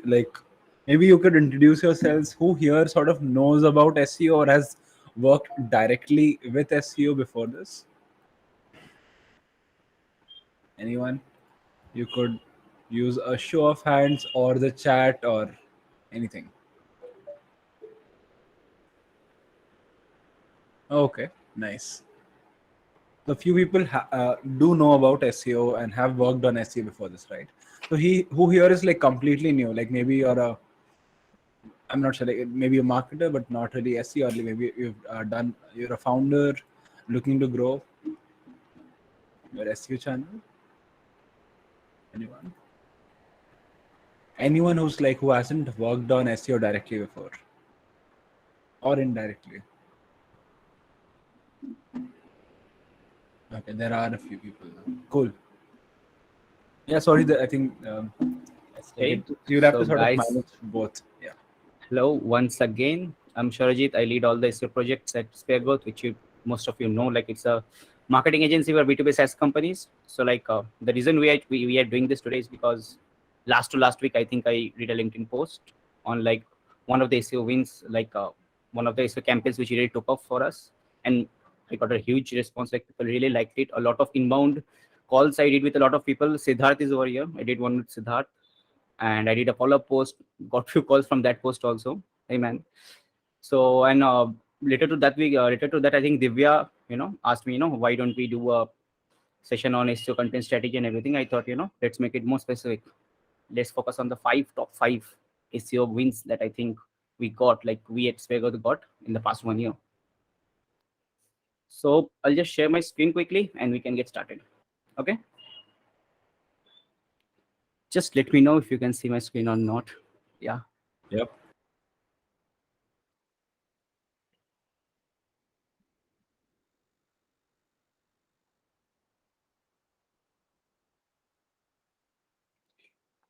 like maybe you could introduce yourselves. Who here sort of knows about SEO or has worked directly with SEO before this? Anyone? You could use a show of hands or the chat or anything. Okay, nice. A few people do know about SEO and have worked on SEO before this, right? So who here is like completely new, like maybe you're a, I'm not sure, like maybe a marketer, but not really SEO, or maybe you're a founder looking to grow your SEO channel. Anyone? Anyone who hasn't worked on SEO directly before or indirectly? Okay, there are a few people. Cool. Yeah, sorry. I think Hey, you'll have to so sort of guys, manage both. Yeah. hello once again. I'm Sourajit. I lead all the SEO projects at Ｓᴘᴇᴜᴜᴜ, which most of you know. Like it's a marketing agency for B2B SaaS companies. So the reason we are doing this today is because last week I think I read a LinkedIn post on like one of the SEO wins, one of the SEO campaigns which really took off for us, and I got a huge response. Like people really liked it. A lot of inbound calls I did with a lot of people. Siddharth is over here. I did one with Siddharth. And I did a follow-up post, got few calls from that post also. Hey man. So and later to that, I think Divya, asked me, why don't we do a session on SEO content strategy and everything. I thought, let's make it more specific. Let's focus on the top five SEO wins that I think we got, like we at Ｓᴘᴇᴜᴜ got in the past 1 year. So I'll just share my screen quickly and we can get started. Okay. Just let me know if you can see my screen or not. Yeah. Yep.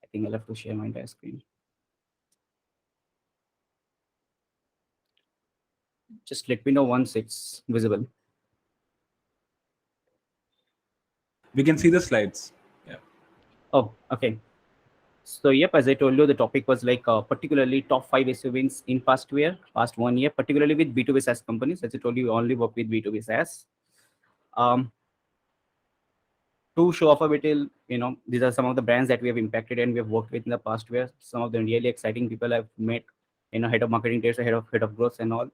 I think I'll have to share my entire screen. Just let me know once it's visible. We can see the slides. Yeah. Oh, okay. So yep, as I told you, the topic was particularly top 5 SEO wins in past 1 year, particularly with B2B SaaS companies. As I told you, we only work with B2B SaaS. To show off a little, these are some of the brands that we have impacted and we have worked with in the past year. Some of the really exciting people I've met, head of marketing, head of growth and all.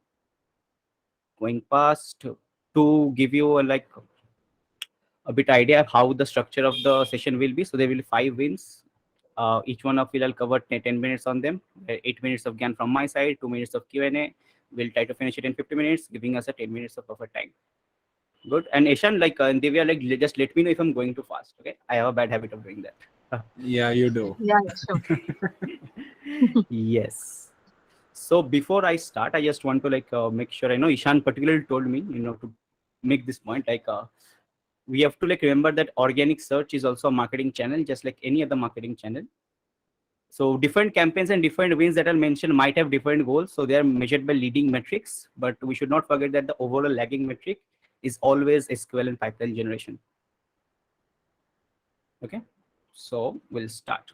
Going past to give you a bit idea of how the structure of the session will be. So there will be 5 wins. Each one of you will cover 10 minutes on them. 8 minutes of GAN from my side, 2 minutes of Q&A. We'll try to finish it in 50 minutes, giving us a 10 minutes of buffer time. Good. And Ishan, and Divya, just let me know if I'm going too fast. Okay. I have a bad habit of doing that. Yeah, you do. Yeah, sure. Yes. So before I start, I just want to make sure, I know Ishan particularly told me, to make this point, we have to remember that organic search is also a marketing channel, just like any other marketing channel. So different campaigns and different wins that are mentioned might have different goals. So they are measured by leading metrics, but we should not forget that the overall lagging metric is always SQL and pipeline generation. Okay, so we'll start.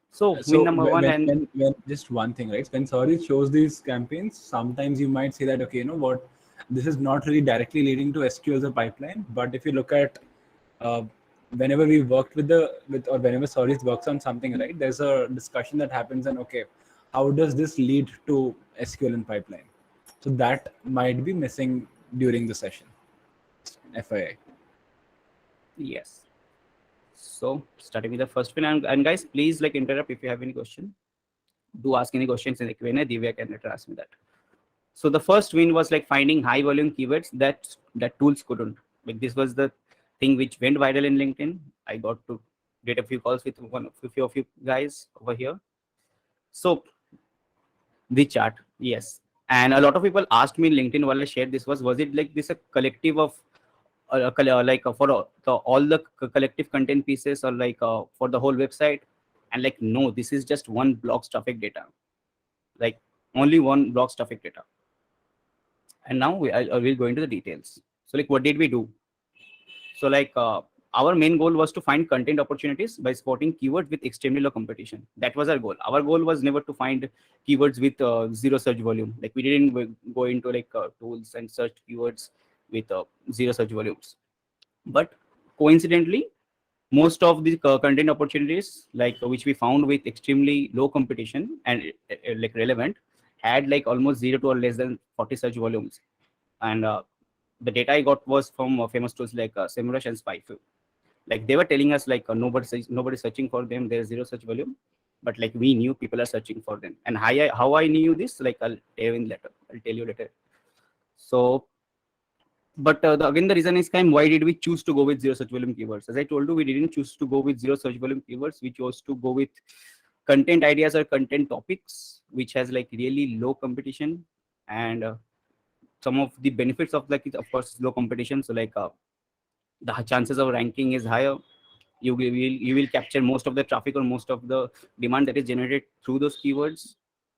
So win number one, when just one thing, right? When Sourajit shows these campaigns, sometimes you might say that, okay, you know what, this is not really directly leading to SQL as a pipeline. But if you look at whenever we worked or whenever Sourajit works on something, right, there's a discussion that happens and okay, how does this lead to SQL and pipeline? So that might be missing during the session. FYI. Yes. So starting with the first win, and guys, please interrupt if you have any question. Do ask any questions in the Q&A. Divya can later ask me that. So the first win was finding high volume keywords that tools couldn't. This was the thing which went viral in LinkedIn. I got to get a few calls with a few of you guys over here. So the chart, yes. And a lot of people asked me in LinkedIn while I shared this was it this a collective of for all the collective content pieces or for the whole website? And no, this is just one blog traffic data, only one blog traffic data. And now I will go into the details. So what did we do? So our main goal was to find content opportunities by spotting keywords with extremely low competition. That was our goal. Our goal was never to find keywords with zero search volume. Like we didn't go into like tools and search keywords with zero search volumes. But coincidentally, most of the content opportunities like which we found with extremely low competition and like relevant had like almost 0 to or less than 40 search volumes. And the data I got was from famous tools like SEMrush and SpyFu. Like they were telling us like nobody's searching for them, there's zero search volume, but like we knew people are searching for them. And how I knew this, like I'll tell you later. So but again, the reason is why did we choose to go with zero search volume keywords? As I told you, we didn't choose to go with zero search volume keywords. We chose to go with content ideas or content topics which has like really low competition. And some of the benefits of like it, of course, low competition. So like the chances of ranking is higher. You will capture most of the traffic or most of the demand that is generated through those keywords.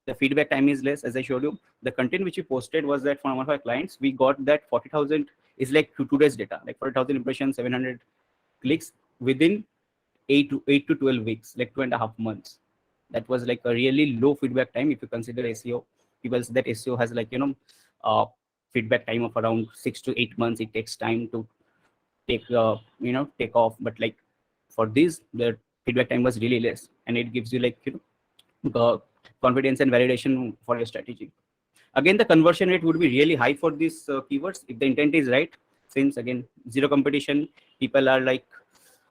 The feedback time is less, as I showed you. The content which we posted was that from one of our clients, we got that 40,000 is like 2 days data, like 40,000 impressions, 700 clicks within 8 to 12 weeks, like 2.5 months. That was like a really low feedback time if you consider SEO. People say that SEO has like feedback time of around 6 to 8 months. It takes time to take take off, but like for this, the feedback time was really less, and it gives you like confidence and validation for your strategy. Again, the conversion rate would be really high for these keywords if the intent is right. Since again, zero competition, people are like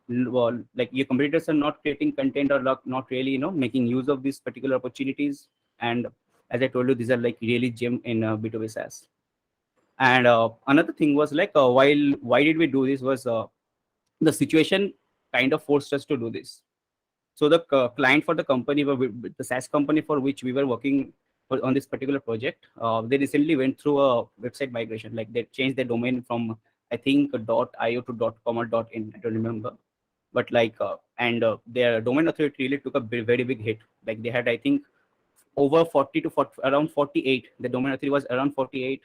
your competitors are not creating content or not really making use of these particular opportunities. And as I told you, these are like really gem in B2B SaaS. And another thing was like why did we do this was the situation kind of forced us to do this. So the client for the company, the SaaS company for which we were working on this particular project, they recently went through a website migration. Like they changed their domain from I think .io to .com or .in. I don't remember, but like and their domain authority really took a very big hit. Like they had I think over 40 to 40, around 48. The domain authority was around 48.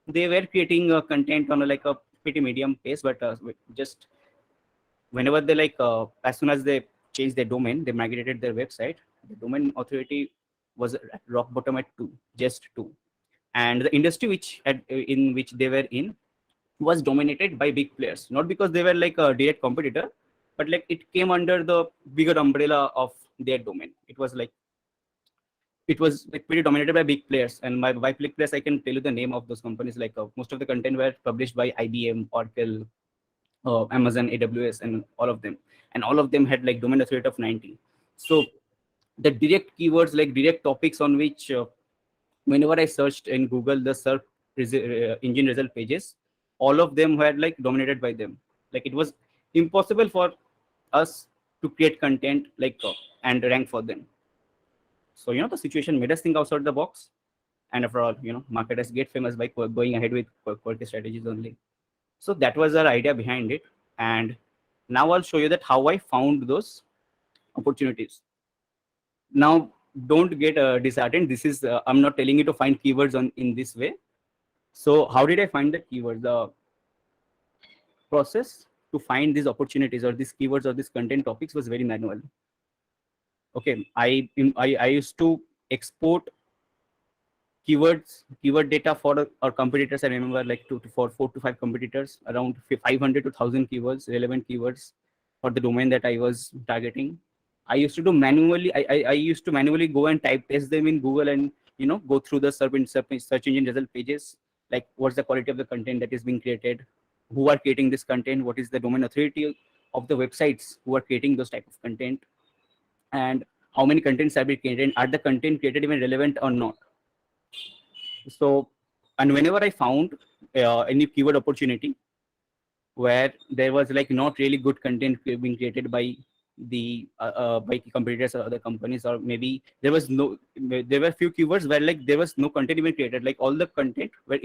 They were creating content on like a pretty medium pace, but just whenever they like as soon as they changed their domain, they migrated their website, the domain authority was at rock bottom at 2, just 2. And the industry in which they were in was dominated by big players, not because they were like a direct competitor, but like it came under the bigger umbrella of their domain. It was like pretty dominated by big players. And by big players, I can tell you the name of those companies. Like most of the content were published by IBM, Oracle, Amazon, AWS, and all of them. And all of them had like domain authority of 90. So the direct keywords, like direct topics on which whenever I searched in Google, the search engine result pages, all of them were like dominated by them. Like it was impossible for us to create content like and rank for them. So the situation made us think outside the box. And after all, marketers get famous by going ahead with quirky strategies only. So that was our idea behind it. And now I'll show you that how I found those opportunities. Now, don't get disheartened. This is I'm not telling you to find keywords in this way. So how did I find the keywords? The process to find these opportunities or these keywords or these content topics was very manual. Okay, I used to export keyword data for our competitors. I remember like 4 to 5 competitors, around 500 to 1,000 keywords, relevant keywords for the domain that I was targeting. I used to do manually. I used to manually go and type test them in Google and go through the search engine result pages. Like what's the quality of the content that is being created, who are creating this content, what is the domain authority of the websites who are creating those type of content, and how many contents are being created, are the content created even relevant or not. So, and whenever I found any keyword opportunity where there was like not really good content being created by the by competitors or other companies, or maybe there were few keywords where like there was no content even created, like all the content were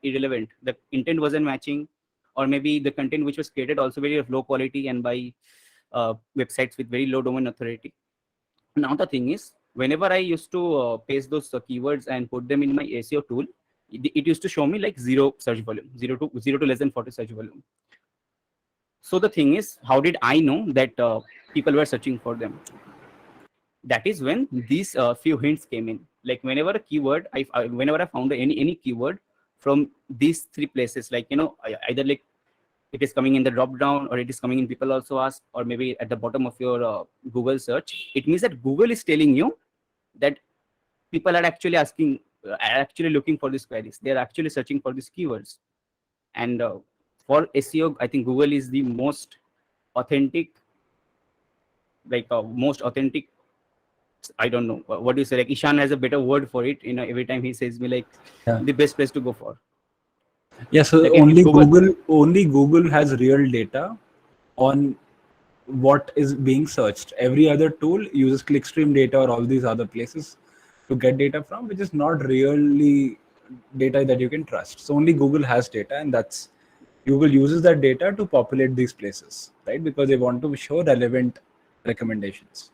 irrelevant, the intent wasn't matching, or maybe the content which was created also very low quality and by websites with very low domain authority. Now the thing is, whenever I used to paste those keywords and put them in my SEO tool, it used to show me like 0 search volume, 0 to less than 40 search volume. So the thing is, how did I know that people were searching for them? That is when these few hints came in. Like whenever a keyword, whenever I found any keyword from these three places, like either like it is coming in the drop down, or it is coming in people also ask, or maybe at the bottom of your Google search, it means that Google is telling you that people are actually asking, are actually looking for these queries. They are actually searching for these keywords. And for SEO, I think Google is the most authentic, most authentic. I don't know what do you say. Like Ishan has a better word for it. Every time he says me like the best place to go for. Yeah, so Like only Google has real data on what is being searched. Every other tool uses clickstream data or all these other places to get data from, which is not really data that you can trust. So only Google has data, and that's Google uses that data to populate these places, right? Because they want to show relevant recommendations.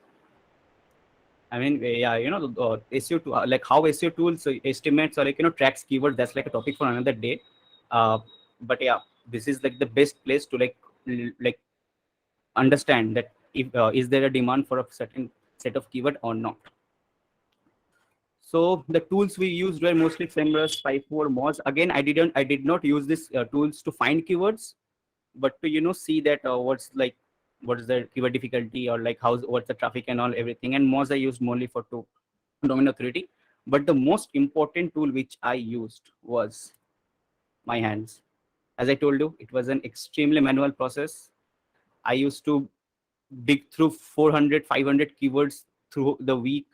I mean, yeah, SEO like how SEO tools estimates or tracks keyword. That's like a topic for another day. But yeah, this is like the best place to like understand that if is there a demand for a certain set of keyword or not. So the tools we used were mostly SEMrush, Spy4, Moz. Again, I did not use these tools to find keywords, but to see that what is the keyword difficulty, or like what's the traffic and all everything. And Moz I used only for domain authority. But the most important tool which I used was my hands. As I told you, it was an extremely manual process. I used to dig through 400, 500 keywords through the week.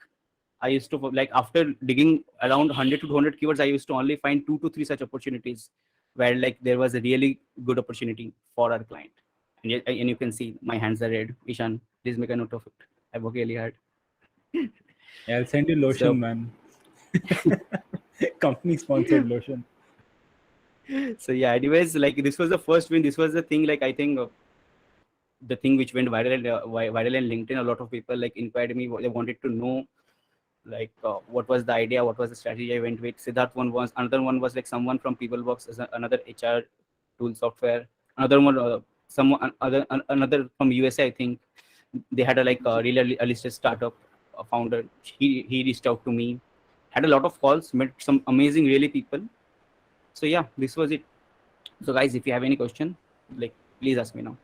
I used to, like, after digging around 100 to 200 keywords, I used to only find 2 to 3 such opportunities where like there was a really good opportunity for our client. And you can see my hands are red. Ishan, please make a note of it. I work really hard. Yeah, I'll send you lotion, man. Company sponsored lotion. So yeah, anyways, like this was the first win. This was the thing, like I think the thing which went viral in LinkedIn. A lot of people like inquired me. They wanted to know like what was the idea, what was the strategy I went with. Siddharth another one was like someone from Peoplebox, as another HR tool software. Another one, another from USA, I think. They had a really listed startup founder. He reached out to me, had a lot of calls, met some amazing really people. So yeah, this was it. So guys, if you have any question, like please ask me now.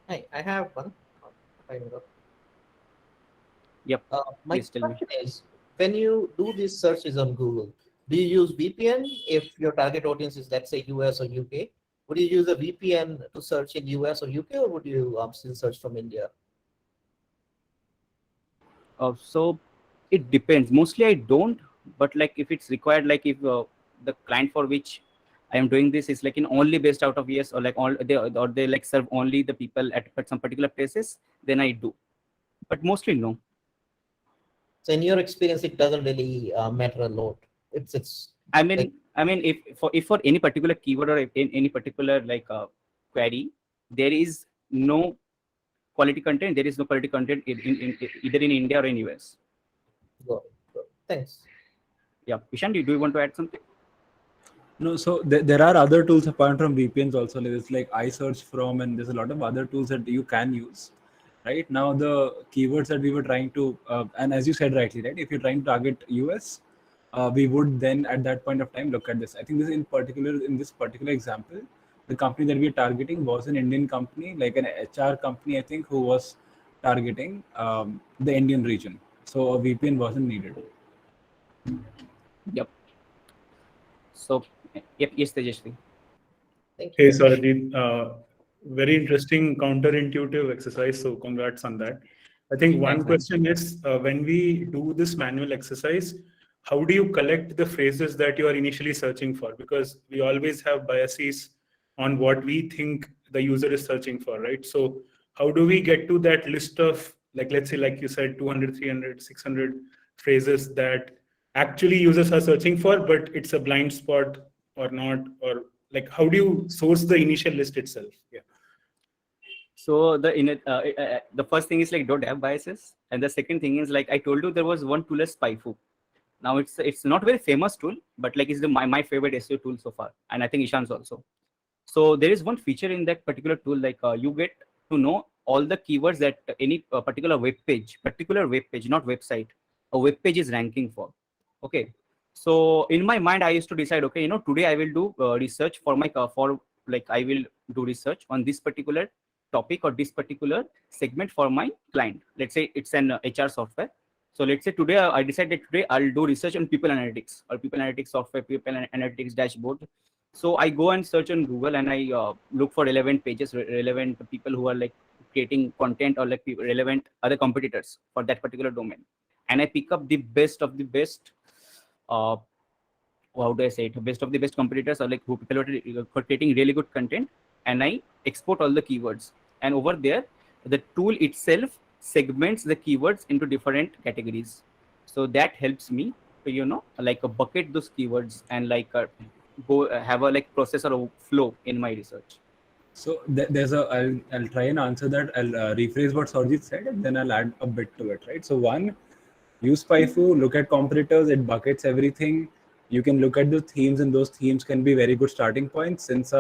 Hi, I have one. Yep. My Please tell me. question is, when you do these searches on Google, do you use VPN if your target audience is, let's say, US or UK? Would you use a VPN to search in US or UK, or would you still search from India? So it depends. Mostly I don't, but like if it's required, like if the client for which I am doing this is like only based out of US, or like they like serve only the people at some particular places, then I do. But mostly no. So in your experience, it doesn't really matter a lot. It's. I mean, if for any particular keyword or in any particular like query, there is no quality content. There is no quality content in either in India or in US. Got it. Thanks. Yeah, Ishan, do you want to add something? No, so there are other tools apart from VPNs also. There's like iSearch from, and there's a lot of other tools that you can use. Right now, the keywords that we were trying to, and as you said rightly, right, if you're trying to target US, we would then at that point of time look at this. I think in this particular example, the company that we are targeting was an Indian company, like an HR company, I think, who was targeting the Indian region. So a VPN wasn't needed. Yep. So, yep, yes, Tejashvi. Thank you. Hey, Sourajit, very interesting counterintuitive exercise. So congrats on that. I think one question is when we do this manual exercise, how do you collect the phrases that you are initially searching for? Because we always have biases on what we think the user is searching for, right? So how do we get to that list of, like, let's say, like you said, 200, 300, 600 phrases that actually users are searching for, but it's a blind spot or not, or like how do you source the initial list itself? Yeah. So the first thing is like don't have biases, and the second thing is like I told you there was one tool as Spy4. Now it's not a very famous tool, but like it's my favorite SEO tool so far, and I think Ishan's also. So there is one feature in that particular tool, like you get to know all the keywords that any particular web page, not website, a web page is ranking for. Okay. So in my mind, I used to decide, okay, today I will do research for my I will do research on this particular topic or this particular segment for my client. Let's say it's an HR software. So let's say today I decided today I'll do research on people analytics or people analytics software, people analytics dashboard. So I go and search on Google and I look for relevant pages, relevant people who are like creating content or like relevant other competitors for that particular domain. And I pick up the best of the best, how do I say it? Best of the best competitors or like who people are creating really good content, and I export all the keywords. And over there, the tool itself segments the keywords into different categories. So that helps me to, like bucket those keywords and like go have a like process or a flow in my research. So I'll try and answer that. I'll rephrase what Sourajit said, and then I'll add a bit to it, right? So one, use Σᴘᴜᴜᴜ, look at competitors, it buckets everything. You can look at the themes, and those themes can be very good starting points. Since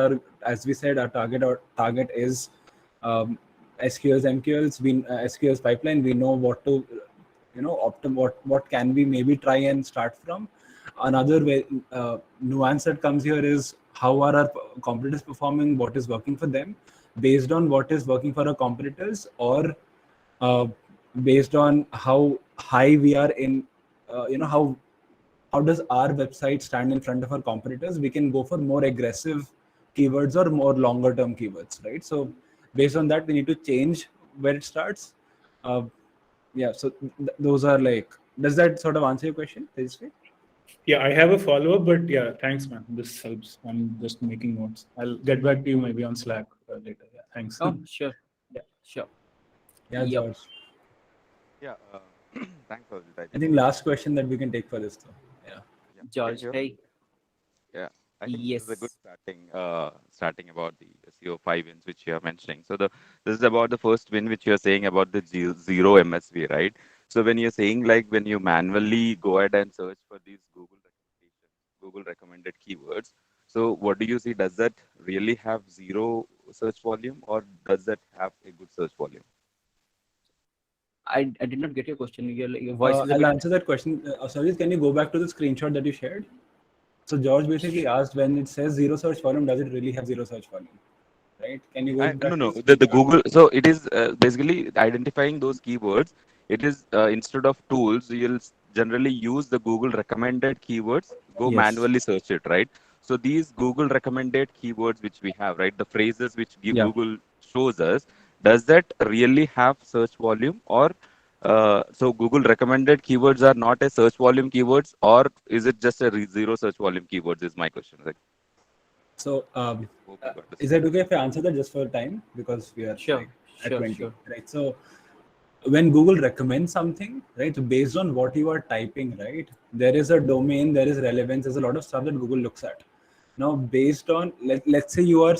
as we said, our target is SQLs, MQLs, SQLs pipeline. We know what to, what can we maybe try and start from. Another way, nuance that comes here is how are our competitors performing, what is working for them, based on what is working for our competitors, or based on how high we are in, how does our website stand in front of our competitors. We can go for more aggressive keywords or more longer term keywords, right? So based on that, we need to change where it starts. Yeah, so those are like, does that sort of answer your question, Tejasvi? Yeah, I have a follow-up, but yeah, thanks, man. This helps. I'm just making notes. I'll get back to you maybe on Slack later. Yeah, thanks. Oh, sure. Yeah. Sure. Yeah, Yep. George. Yeah, thanks, Sourajit. I think last question that we can take for this though. Yeah. Yeah. George, Can you hear me? hey. Yeah, I think Yes. this is a good starting about the SEO 5 wins which you are mentioning. So this is about the first win which you are saying about the zero MSV, right? So when you're saying like when you manually go ahead and search for these Google recommended keywords, so what do you see? Does that really have zero search volume, or does that have a good search volume? I did not get your question. Your voice is a I'll bit... answer that question. Sorry, can you go back to the screenshot that you shared? So George basically asked, when it says zero search volume, does it really have zero search volume? Right? Can you go back No. to The Google. So it is basically identifying those keywords. It is instead of tools, you'll generally use the Google recommended keywords. Go Yes. manually search it, right? So these Google recommended keywords which we have, right? The phrases which Yeah. Google shows us, does that really have search volume, or so Google recommended keywords are not a search volume keywords, or is it just a zero search volume keywords? Is my question. Like, So hope you got this. is that okay if I answer that just for time, because we are Sure, at 20, sure. right? So when Google recommends something, right, so based on what you are typing, right, there is a domain, there is relevance, there's a lot of stuff that Google looks at. Now, based on, let's say you are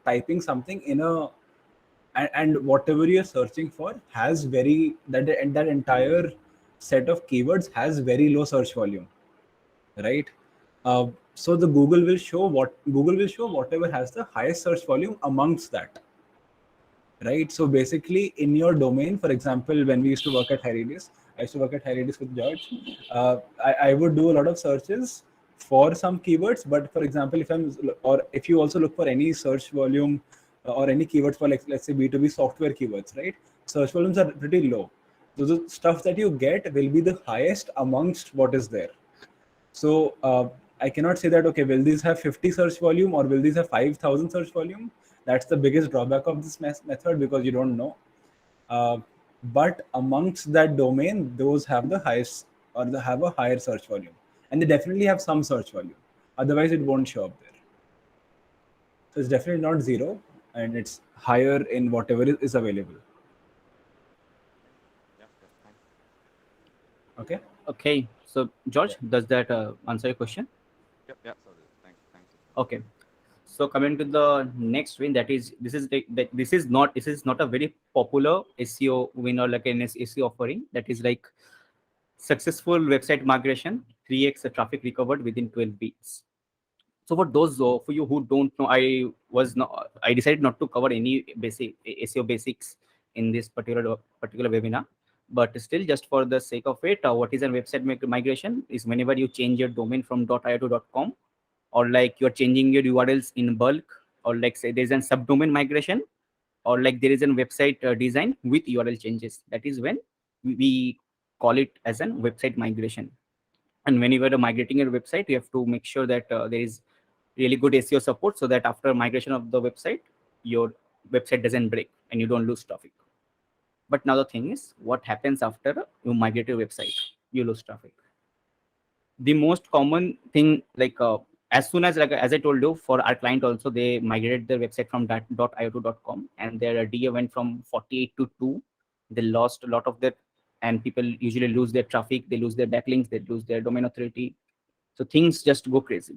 typing something in a, and whatever you're searching for has that entire set of keywords has very low search volume, right? So the Google will show whatever has the highest search volume amongst that, right? So basically, in your domain, for example, when we used to work at Heridis, I used to work at Heridis with George. I would do a lot of searches for some keywords, but for example, if you also look for any search volume or any keywords for, like, let's say B2B software keywords, right? Search volumes are pretty low. So the stuff that you get will be the highest amongst what is there. So I cannot say that, okay, will these have 50 search volume or will these have 5,000 search volume? That's the biggest drawback of this method, because you don't know. But amongst that domain, those have the highest, or they have a higher search volume, and they definitely have some search volume. Otherwise, it won't show up there. So it's definitely not zero, and it's higher in whatever is available. Yeah, thanks. Okay. Okay. So George, does that answer your question? Yeah, sorry. Thanks. Okay. So coming to the next win, this is not a very popular SEO win or like an SEO offering. That is like successful website migration, 3x the traffic recovered within 12 weeks. So for those for you who don't know, I decided not to cover any basic SEO basics in this particular webinar, but still, just for the sake of it, what is a website migration is whenever you change your domain from .io to .com, or like you're changing your URLs in bulk, or like say there's a subdomain migration, or like there is a website design with URL changes. That is when we call it as a website migration. And when you are migrating your website, you have to make sure that there is really good SEO support, so that after migration of the website, your website doesn't break and you don't lose traffic. But now the thing is, what happens after you migrate your website? You lose traffic. The most common thing, like as soon as, like as I told you, for our client also, they migrated their website from .io to .com, and their DA went from 48 to 2. They lost a lot of that, and people usually lose their traffic, they lose their backlinks, they lose their domain authority. So things just go crazy.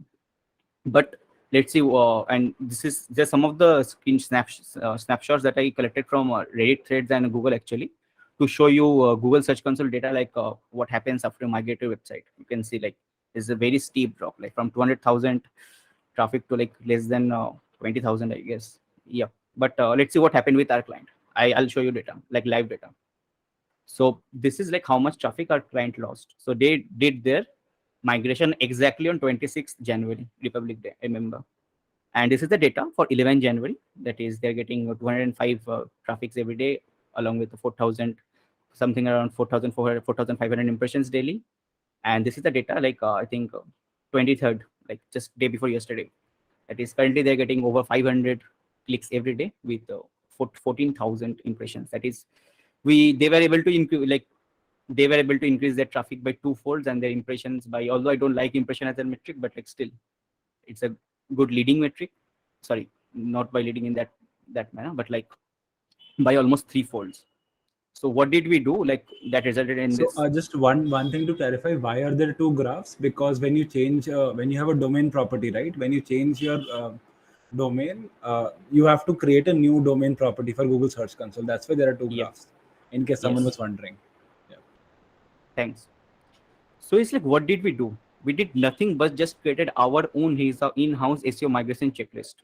But let's see, and this is just some of the snapshots that I collected from Reddit threads and Google, actually, to show you Google Search Console data, like what happens after migrate your website. You can see like it's a very steep drop, like from 200,000 traffic to like less than 20,000, I guess. Yeah, but let's see what happened with our client. I'll show you data, like live data. So this is like how much traffic our client lost. So they did their migration exactly on 26th January, Republic Day, I remember. And this is the data for 11 January. That is, they're getting 205 traffics every day, along with the 4,000, something around 4,400, 4,500 impressions daily. And this is the data, like I think 23rd, like just day before yesterday. That is, currently they're getting over 500 clicks every day with 14,000 impressions. That is, they were able to increase their traffic by 2-folds and their impressions by, although I don't like impression as a metric, but like still, it's a good leading metric. Sorry, not by leading in that manner, but like by almost 3-folds. So what did we do? Like that resulted in this. Just one thing to clarify: why are there two graphs? Because when you change, when you have a domain property, right? When you change your domain, you have to create a new domain property for Google Search Console. That's why there are two graphs. In case someone was wondering. Yeah. Thanks. So it's like, what did we do? We did nothing but just created our own in-house SEO migration checklist.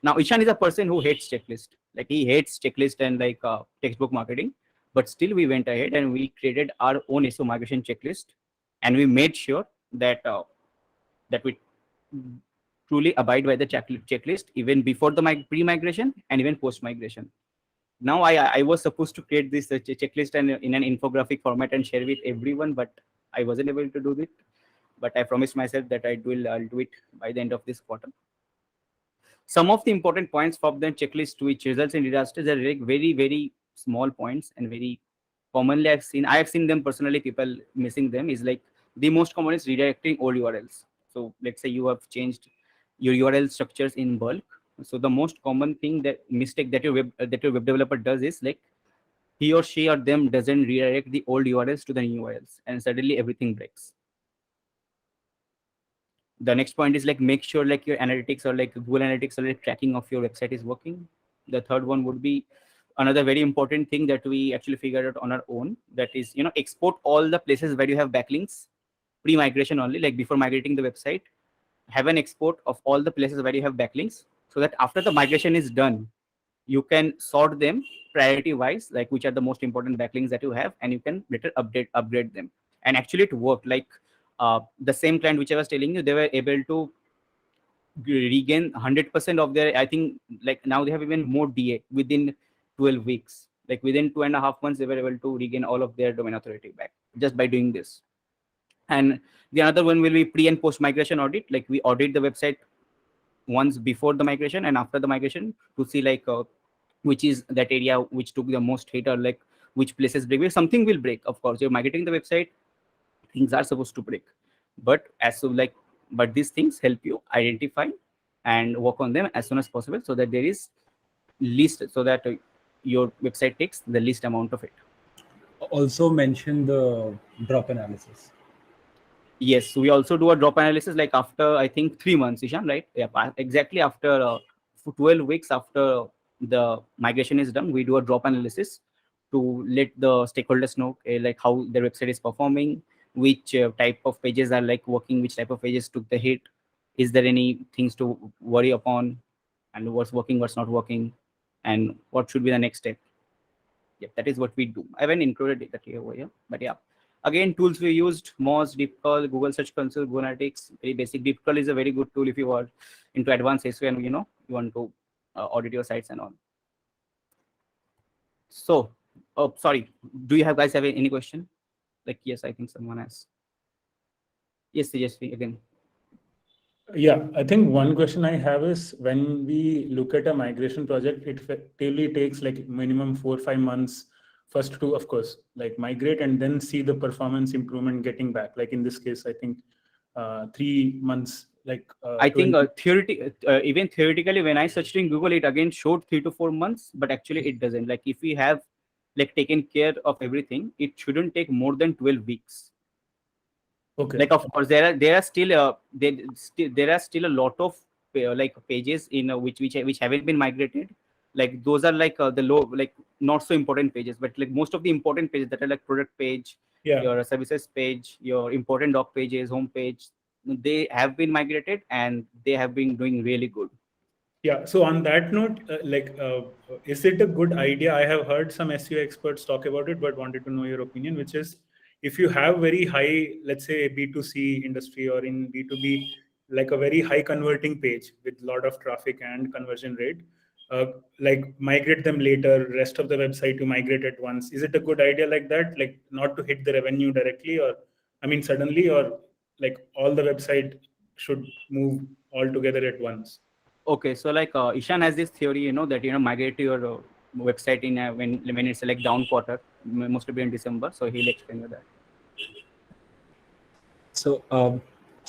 Now, Ishan is a person who hates checklist. Like he hates checklist and like textbook marketing. But still, we went ahead and we created our own SEO migration checklist, and we made sure that that we truly abide by the checklist even before the pre-migration and even post-migration. Now, I was supposed to create this checklist and in an infographic format and share with everyone, but I wasn't able to do it. But I promised myself that I'll do it by the end of this quarter. Some of the important points from the checklist which results in disasters are like very, very small points, and very commonly I have seen them personally, people missing them, is like the most common is redirecting old URLs. So let's say you have changed your URL structures in bulk. So the most common thing, that mistake that your web developer does is like he or she or them doesn't redirect the old URLs to the new URLs, and suddenly everything breaks. The next point is like make sure like your analytics or like Google Analytics or like tracking of your website is working. The third one would be another very important thing that we actually figured out on our own. That is, export all the places where you have backlinks pre-migration only, like before migrating the website. Have an export of all the places where you have backlinks, so that after the migration is done, you can sort them priority wise, like which are the most important backlinks that you have, and you can later upgrade them. And actually it worked. Like the same client which I was telling you, they were able to regain 100% of their, I think like now they have even more DA within 12 weeks. Like within 2.5 months, they were able to regain all of their domain authority back just by doing this. And the other one will be pre and post migration audit. Like we audit the website once before the migration and after the migration to see like which is that area which took the most hit, or like which places break. Something will break, of course. You're migrating the website, things are supposed to break. But but these things help you identify and work on them as soon as possible, so that there is least, so that your website takes the least amount of it. Also mention the drop analysis. Yes, we also do a drop analysis like after I think 3 months, Ishan, right? Yeah, exactly after 12 weeks after the migration is done, we do a drop analysis to let the stakeholders know like how their website is performing, which type of pages are like working, which type of pages took the hit, is there any things to worry upon, and what's working, what's not working, and what should be the next step. Yeah, that is what we do. I haven't included that here over here, but yeah. Again, tools we used: Moz, DeepCall, Google Search Console, Google Analytics. Very basic. DeepCall is a very good tool if you are into advanced SEO and you want to audit your sites and all. So, oh, sorry. Do you guys have any question? Like, yes, I think someone has. Yes, Tejasvi, again. Yeah, I think one question I have is, when we look at a migration project, it effectively takes like minimum 4 or 5 months first to, of course, like migrate and then see the performance improvement getting back. Like in this case, I think 3 months. Like I think even theoretically, when I searched in Google, it again showed 3 to 4 months, but actually it doesn't. Like if we have like taken care of everything, it shouldn't take more than 12 weeks. Okay. Like of course there are still a lot of like pages in which haven't been migrated. Like those are like the low, like not so important pages, but like most of the important pages that are like product page, your services page, your important doc pages, home page, they have been migrated and they have been doing really good. Yeah. So on that note, is it a good idea? I have heard some SEO experts talk about it, but wanted to know your opinion, which is, if you have very high, let's say B2C industry or in B2B, like a very high converting page with a lot of traffic and conversion rate, like migrate them later, rest of the website to migrate at once. Is it a good idea like that? Like not to hit the revenue directly, or I mean suddenly, or like all the website should move all together at once? Okay, so like Ishan has this theory, that migrate to your website in when it's like down quarter, mostly be in December. So he'll explain you that. So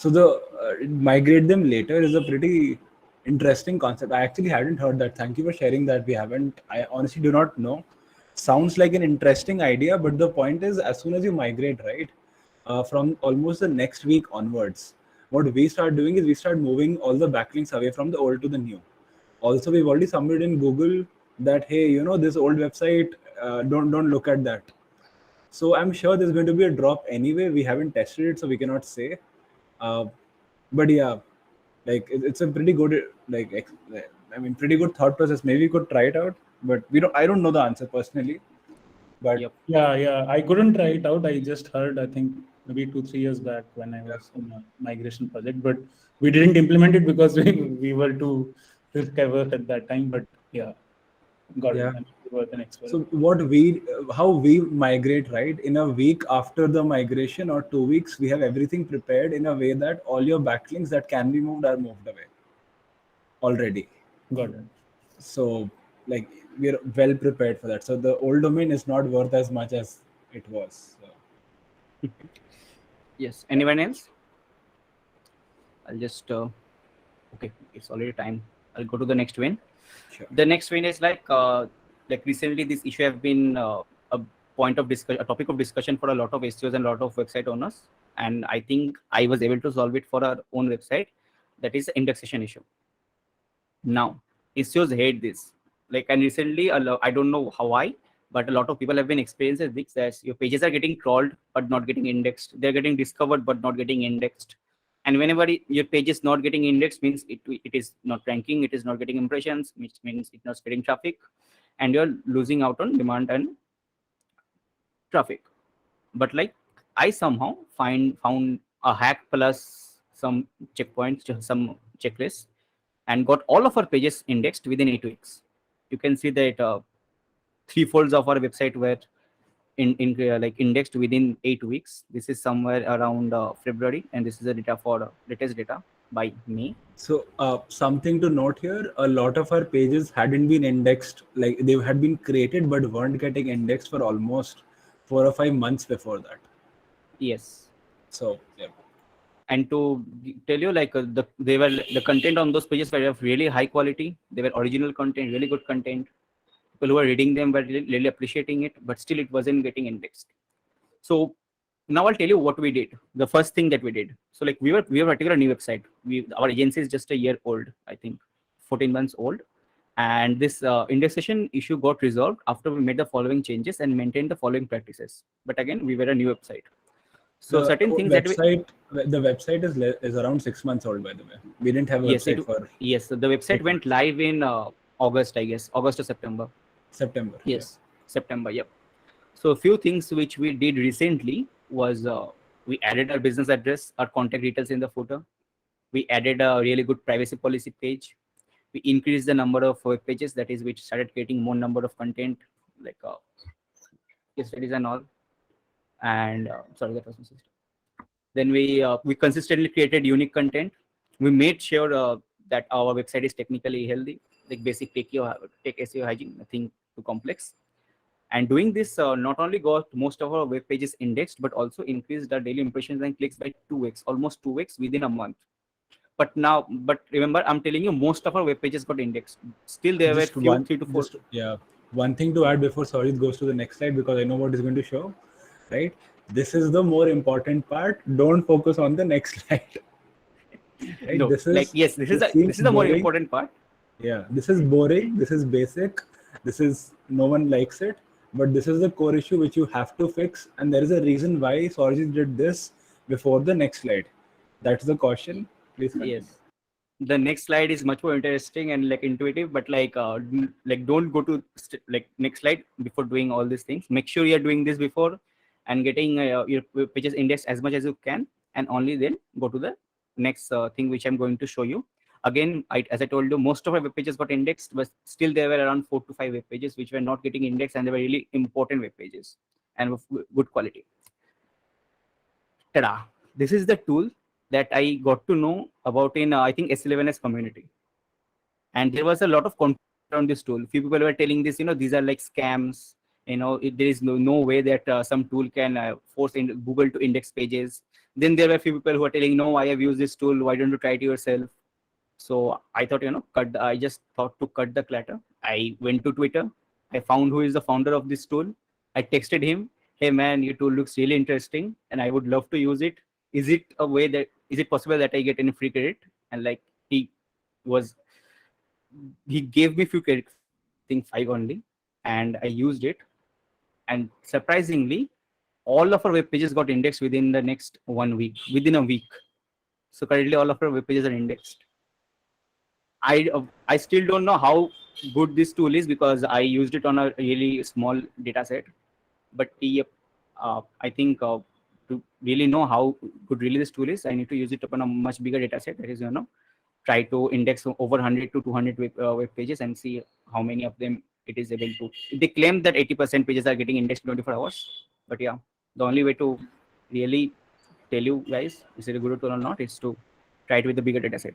the migrate them later is a pretty interesting concept. I actually hadn't heard that. Thank you for sharing that. We haven't. I honestly do not know. Sounds like an interesting idea, but the point is, as soon as you migrate, right, from almost the next week onwards, what we start doing is we start moving all the backlinks away from the old to the new. Also, we've already submitted in Google that, hey, this old website, don't look at that. So I'm sure there's going to be a drop anyway. We haven't tested it, so we cannot say. But yeah, like it's a pretty good pretty good thought process. Maybe we could try it out, but I don't know the answer personally. But Yep. Yeah, I couldn't try it out. I just heard, I think maybe 2-3 years back when I was in a migration project, but we didn't implement it because we were too risk-averse at that time. But yeah, got it. So how we migrate, right? In a week after the migration or 2 weeks, we have everything prepared in a way that all your backlinks that can be moved are moved away already. Got it. So like we're well prepared for that. So the old domain is not worth as much as it was. So. Yes. Anyone else? I'll just okay. It's already time. I'll go to the next one. Sure. The next one is like recently this issue have been a point of discussion, a topic of discussion for a lot of SEOs and a lot of website owners. And I think I was able to solve it for our own website. That is the indexation issue. Now, SEOs hate this. Like, and recently, I don't know why, but a lot of people have been experiencing this, that your pages are getting crawled but not getting indexed. They're getting discovered but not getting indexed. And whenever your page is not getting indexed, means it is not ranking, it is not getting impressions, which means it's not getting traffic, and you're losing out on demand and traffic. But like, I somehow found a hack plus some checkpoints, some checklists, and got all of our pages indexed within 8 weeks. You can see that 3/4 of our website were indexed within 8 weeks. This is somewhere around February, and this is the data for latest data by May. So something to note here: a lot of our pages hadn't been indexed, like they had been created but weren't getting indexed for almost 4 or 5 months before that. Yes. So yeah. And to tell you, like the content on those pages were of really high quality. They were original content, really good content. People who were reading them were really appreciating it, but still it wasn't getting indexed. So now I'll tell you what we did. The first thing that we did. So like we were particular new website. Our agency is just a year old, I think 14 months old. And this indexation issue got resolved after we made the following changes and maintained the following practices. But again, we were a new website. So The certain things that the website is around 6 months old, by the way. We didn't have a website for yes, so the website 8 went months. live in August, I guess, August or September. September. Yes, September. Yep. So a few things which we did recently was we added our business address, our contact details in the footer. We added a really good privacy policy page. We increased the number of web pages, that is, we started creating more number of content like case studies and all. And sorry, that was my sister. Then we consistently created unique content. We made sure that our website is technically healthy, like basic tech SEO hygiene, nothing too complex. And doing this not only got most of our web pages indexed, but also increased our daily impressions and clicks by 2x, almost 2x within a month. But remember, I'm telling you, most of our web pages got indexed. Still, there were few 3 to 4. One thing to add before Sourajit goes to the next slide, because I know what he's going to show, right? This is the more important part. Don't focus on the next slide. Right? No, this is the more important part. Yeah, this is boring. This is basic. This is, no one likes it. But this is the core issue which you have to fix. And there is a reason why Sourajit did this before the next slide. That's the caution. Please continue. Yes. The next slide is much more interesting and like intuitive, but like don't go to next slide before doing all these things. Make sure you're doing this before and getting your pages indexed as much as you can, and only then go to the next thing which I'm going to show you. Again, as I told you, most of our web pages got indexed, but still there were around 4 to 5 web pages which were not getting indexed, and they were really important web pages and of good quality. Ta-da! This is the tool that I got to know about in I think S11S community, and there was a lot of content on this tool. Few people were telling this, these are like scams. There is no way that some tool can force Google to index pages. Then there were few people who are telling, no, I have used this tool. Why don't you try it yourself? So I thought, I just thought to cut the clutter. I went to Twitter. I found who is the founder of this tool. I texted him, hey man, your tool looks really interesting and I would love to use it. Is it possible that I get any free credit? And like he gave me few credits, I think 5 only, and I used it. And surprisingly, all of our web pages got indexed within the next 1 week, within a week. So currently all of our web pages are indexed. I still don't know how good this tool is because I used it on a really small data set. But I think to really know how good really this tool is, I need to use it upon a much bigger data set. That is, try to index over 100 to 200 web pages and see how many of them it is able to. They claim that 80% pages are getting indexed in 24 hours. But yeah, the only way to really tell you guys is it a good tool or not is to try it with a bigger data set.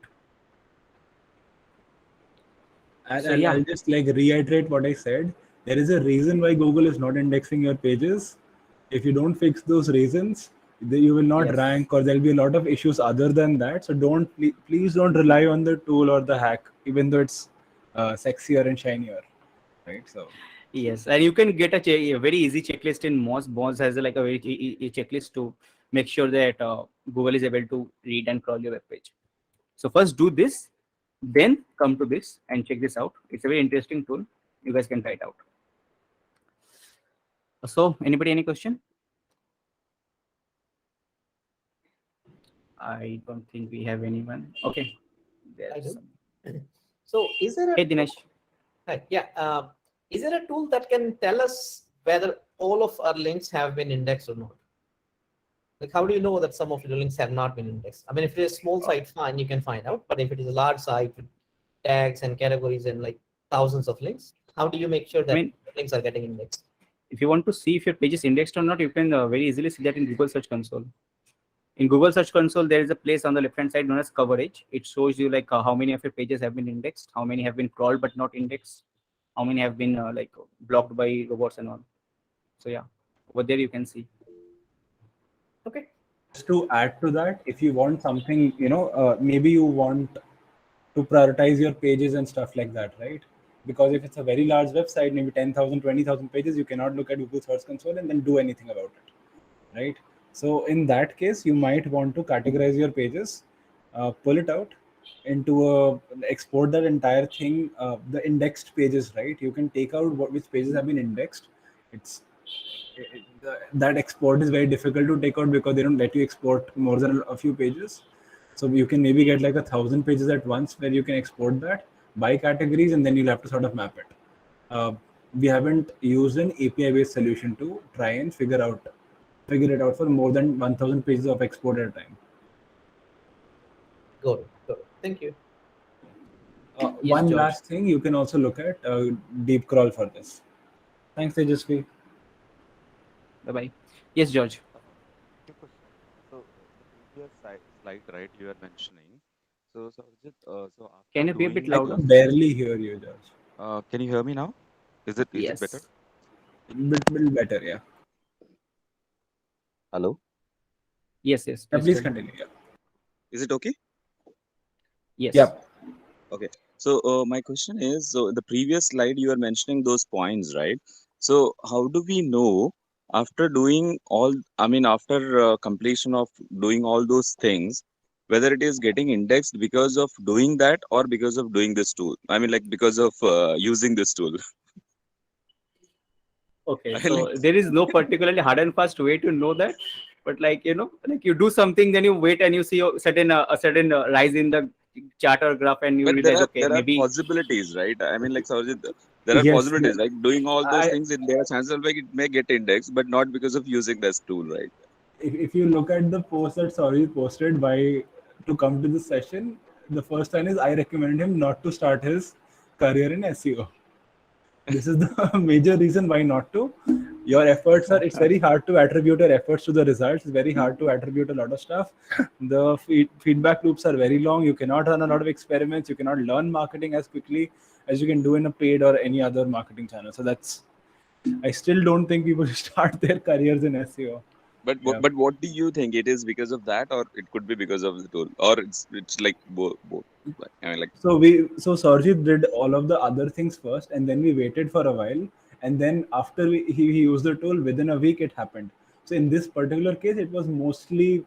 I'll just reiterate what I said. There is a reason why Google is not indexing your pages. If you don't fix those reasons, you will not rank, or there'll be a lot of issues other than that. So please don't rely on the tool or the hack, even though it's sexier and shinier, right? So yes, and you can get a very easy checklist in Moz. Moz has a very checklist to make sure that Google is able to read and crawl your web page. So first do this, then come to this and check this out. It's a very interesting tool. You guys can try it out. So anybody, any question? I don't think we have anyone. Okay. So is there a Hey Dinesh. Hi. Yeah. Is there a tool that can tell us whether all of our links have been indexed or not? Like, how do you know that some of your links have not been indexed? I mean, if it is a small site, fine, you can find out. But if it is a large site with tags and categories and like thousands of links, how do you make sure that links are getting indexed? If you want to see if your page is indexed or not, you can very easily see that in Google Search Console. In Google Search Console, there is a place on the left-hand side known as coverage. It shows you like how many of your pages have been indexed, how many have been crawled but not indexed, how many have been blocked by robots and all. So yeah, over there you can see. Okay. Just to add to that, if you want something, maybe you want to prioritize your pages and stuff like that, right? Because if it's a very large website, maybe 10,000, 20,000 pages, you cannot look at Google Search Console and then do anything about it, right? So in that case, you might want to categorize your pages, pull it out into export that entire thing, the indexed pages, right? You can take out which pages have been indexed. that export is very difficult to take out because they don't let you export more than a few pages. So you can maybe get like 1,000 pages at once where you can export that by categories, and then you'll have to sort of map it. We haven't used an API-based solution to try and figure it out for more than 1,000 pages of export at a time. Got it. Thank you. Yes, One George. last thing, you can also look at deep crawl for this. Thanks, Tejasvi. Bye-bye. Yes, George. Quick question. So the previous slide, right, you were mentioning. So Sourajit, so after Can you be a bit doing, I louder? can barely hear you, George. can you hear me now? Is it Yes. better? Bit better, yeah. Hello. Yes. Yeah, Please please tell. continue. Yeah. Is it okay? Yes. Yep. Okay. So my question is, so the previous slide you were mentioning those points, right? So how do we know after doing all, I mean, after completion of doing all those things, whether it is getting indexed because of doing that or because of doing this tool? I mean, like because of using this tool. Okay, I so like, there is no particularly hard and fast way to know that, but like like you do something, then you wait and you see a certain rise in the chart or graph, and you but realize, okay, there are maybe. possibilities, right? I mean, like Sourajit, there are Yes, possibilities, like doing all those I, things, and there are chances like it may get indexed, but not because of using this tool, right? if you look at the post that Sorry posted to come to this session, the first line is I recommend him not to start his career in SEO. This is the major reason why not to. Your efforts it's very hard to attribute your efforts to the results. It's very hard to attribute a lot of stuff. The feedback loops are very long. You cannot run a lot of experiments. You cannot learn marketing as quickly as you can do in a paid or any other marketing channel. So I still don't think people should start their careers in SEO. But Yeah. but what do you think? It is because of that, or it could be because of the tool, or it's like both. Like, I mean, like So Sourajit did all of the other things first, and then we waited for a while, and then after he used the tool, within a week it happened. So in this particular case, it was mostly,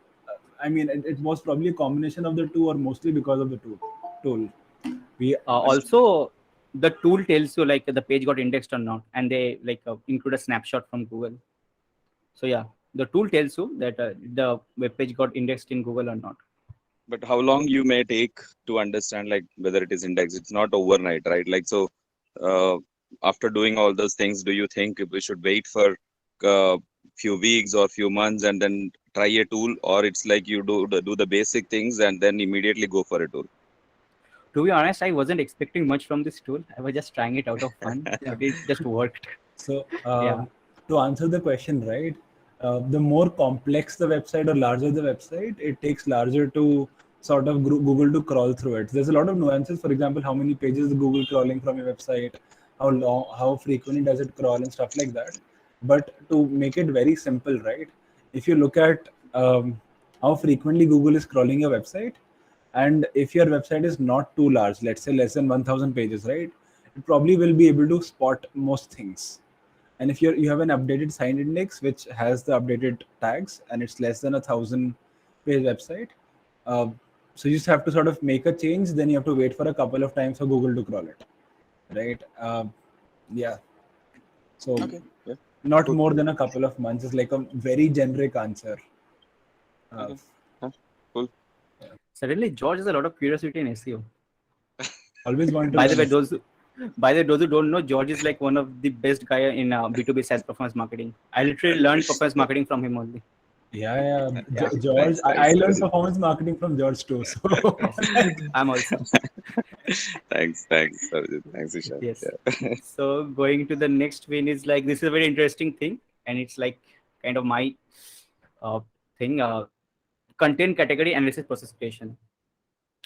I mean, it was probably a combination of the two, or mostly because of the tool. We Also, the tool tells you like the page got indexed or not, and they like include a snapshot from Google. So yeah, the tool tells you that the web page got indexed in Google or not. but how long you may take to understand like whether it is indexed? It's not overnight, right? Like so, after doing all those things, do you think we should wait for few weeks or few months and then try a tool, or it's like you do the basic things and then immediately go for a tool? To be honest, I wasn't expecting much from this tool. I was just trying it out of fun, but it just worked. So Yeah. to answer the question, right, the more complex the website or larger the website, it takes larger to sort of Google to crawl through it. There's a lot of nuances. For example, how many pages is Google crawling from your website, how long, how frequently does it crawl, and stuff like that. But to make it very simple, right, if you look at how frequently Google is crawling your website, and if your website is not too large, let's say less than 1,000 pages, right, it probably will be able to spot most things. And if you have an updated sign index which has the updated tags and it's less than 1,000 page website, so you just have to sort of make a change. Then you have to wait for a couple of times for Google to crawl it, right? Yeah. So Okay. Yeah. not Cool. more than a couple of months is like a very generic answer. Okay. Cool. Suddenly, George has a lot of curiosity in SEO. Always want to By the way, learn. those who don't know, George is like one of the best guy in B2B SaaS performance marketing. I literally learned performance marketing from him only. Yeah. Yeah. George, Nice, I nice. learned performance marketing from George too. So Yes. I'm also. Thanks, Sourajit. Thanks, Ishan. Yes. Yeah. So going to the next win is like, this is a very interesting thing, and it's like kind of my thing, content category analysis process creation.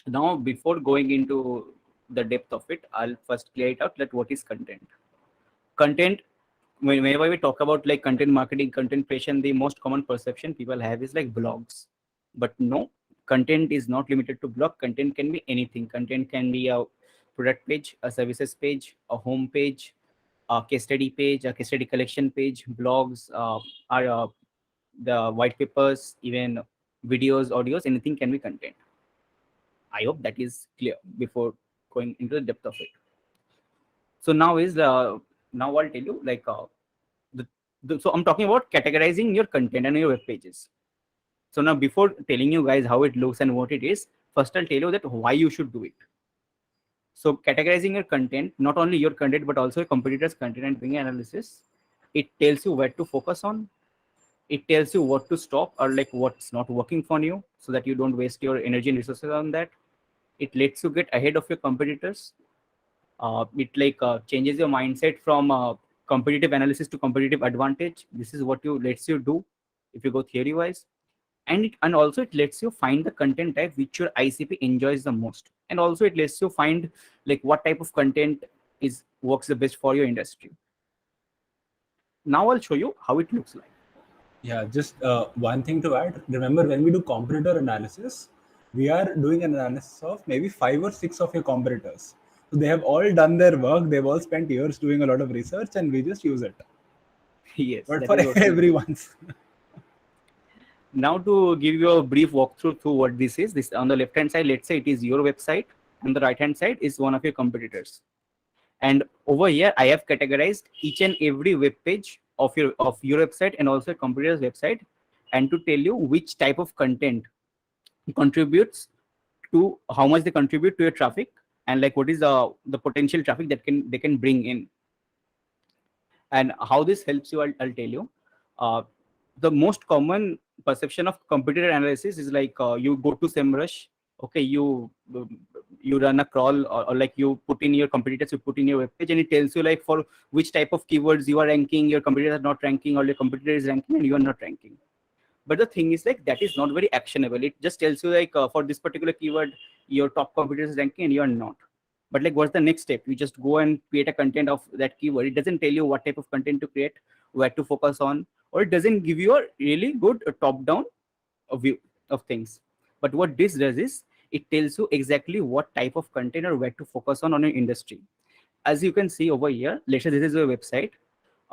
Now, before going into the depth of it, I'll first clear it out that what is content. Content, whenever we talk about like content marketing, content creation, the most common perception people have is like blogs. But no, content is not limited to blog. Content can be anything. Content can be a product page, a services page, a home page, a case study page, a case study collection page, blogs, are the white papers, even videos, audios, anything can be content. I hope that is clear before going into the depth of it. So now I'll tell you like So I'm talking about categorizing your content and your web pages. So now, before telling you guys how it looks and what it is, first I'll tell you that why you should do it. So categorizing your content, not only your content, but also your competitors' content and doing analysis, it tells you where to focus on. It tells you what to stop or like what's not working for you so that you don't waste your energy and resources on that. It lets you get ahead of your competitors. It changes your mindset from competitive analysis to competitive advantage. This is what you lets you do if you go theory wise. And also it lets you find the content type which your ICP enjoys the most, and also it lets you find like what type of content is works the best for your industry. Now I'll show you how it looks like. Yeah, just one thing to add. Remember, when we do competitor analysis, we are doing an analysis of maybe 5 or 6 of your competitors. So they have all done their work. They've all spent years doing a lot of research, and we just use it. Yes, But that for is what we do. everyone's. Now to give you a brief walkthrough through what this is, this on the left hand side, let's say it is your website, and the right hand side is one of your competitors. And over here, I have categorized each and every web page of your website and also a competitor's website, and to tell you which type of content contributes to how much they contribute to your traffic, and like what is the potential traffic that they can bring in. And how this helps you, I'll tell you. The most common perception of competitor analysis is like you go to SEMrush, okay, you run a crawl or like you put in your competitors, you put in your web page, and it tells you like for which type of keywords you are ranking, your competitor is not ranking, or your competitor is ranking and you are not ranking. But the thing is like that is not very actionable. It just tells you like for this particular keyword, your top competitor is ranking and you are not. But like what's the next step? You just go and create a content of that keyword. It doesn't tell you what type of content to create, where to focus on, or it doesn't give you a really good top-down view of things. But what this does is it tells you exactly what type of content or where to focus on your industry. As you can see over here, let's say this is your website.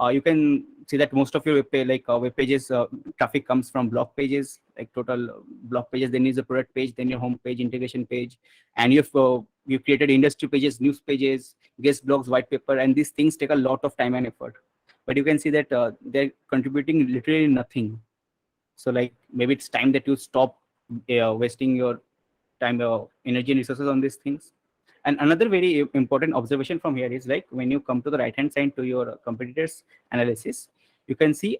You can see that most of your web pages traffic comes from blog pages, like total blog pages. Then is a product page, then your home page, integration page, and you've created industry pages, news pages, guest blogs, white paper, and these things take a lot of time and effort. But you can see that they're contributing literally nothing. So like maybe it's time that you stop wasting your time, energy, and resources on these things. And another very important observation from here is like when you come to the right hand side to your competitors analysis, you can see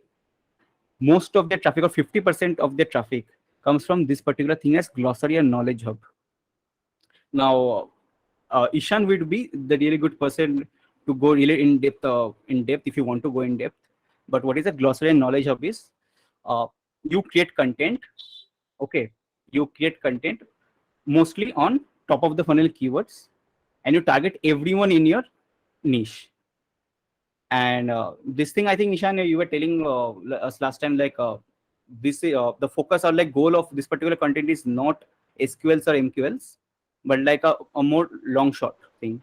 most of their traffic or 50% of their traffic comes from this particular thing as glossary and knowledge hub. Now, Ishan would be the really good person to go really in depth if you want to go in depth. But what is a glossary and knowledge hub is you create content. Okay, you create content mostly on top of the funnel keywords, and you target everyone in your niche. And this thing, I think, Ishan, you were telling us last time, like this the focus or like goal of this particular content is not SQLs or MQLs, but like a more long shot thing.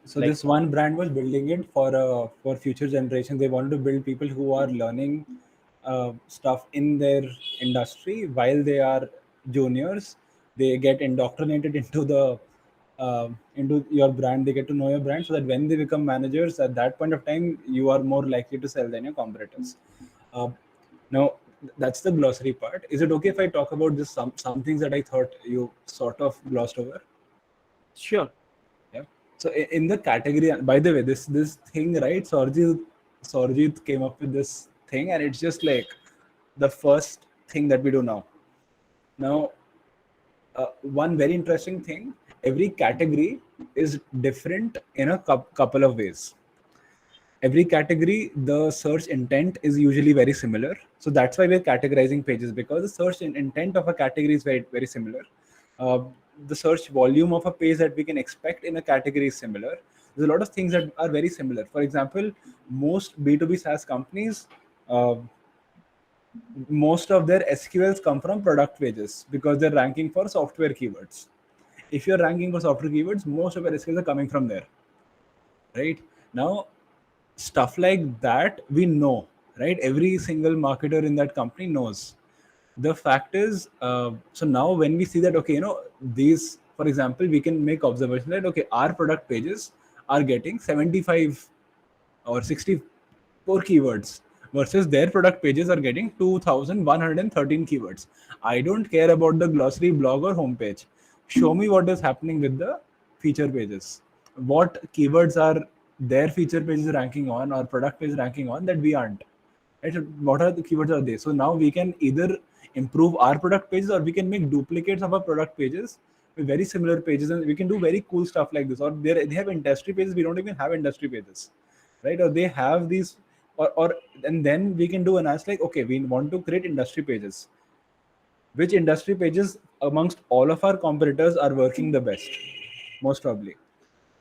So Like- this one brand was building it for future generations. They wanted to build people who are learning stuff in their industry while they are juniors. They get indoctrinated into your brand. They get to know your brand, so that when they become managers, at that point of time, you are more likely to sell than your competitors. Now, that's the glossary part. Is it okay if I talk about just some things that I thought you sort of glossed over? Sure. Yeah. So in the category, by the way, this thing, right? Sourajit came up with this thing, and it's just like the first thing that we do now. Now, one very interesting thing: every category is different in a couple of ways. Every category, the search intent is usually very similar. So that's why we're categorizing pages, because the search intent of a category is very, very similar. The search volume of a page that we can expect in a category is similar. There's a lot of things that are very similar. For example, most B2B SaaS companies, most of their SQLs come from product pages because they're ranking for software keywords. If you're ranking for software keywords, most of your SQLs are coming from there. Right? Now, stuff like that, we know, right? Every single marketer in that company knows. The fact is, so now when we see that, okay, these, for example, we can make observation that, okay, our product pages are getting 75 or 64 keywords, versus their product pages are getting 2,113 keywords. I don't care about the glossary, blog, or homepage. Show me what is happening with the feature pages. What keywords are their feature pages ranking on or product page ranking on that we aren't? Right? So what are the keywords are they? So now we can either improve our product pages or we can make duplicates of our product pages with very similar pages, and we can do very cool stuff like this. Or they have industry pages, we don't even have industry pages, right? Or they have these, or and then we can do analysis like, okay, we want to create industry pages. Which industry pages amongst all of our competitors are working the best? Most probably,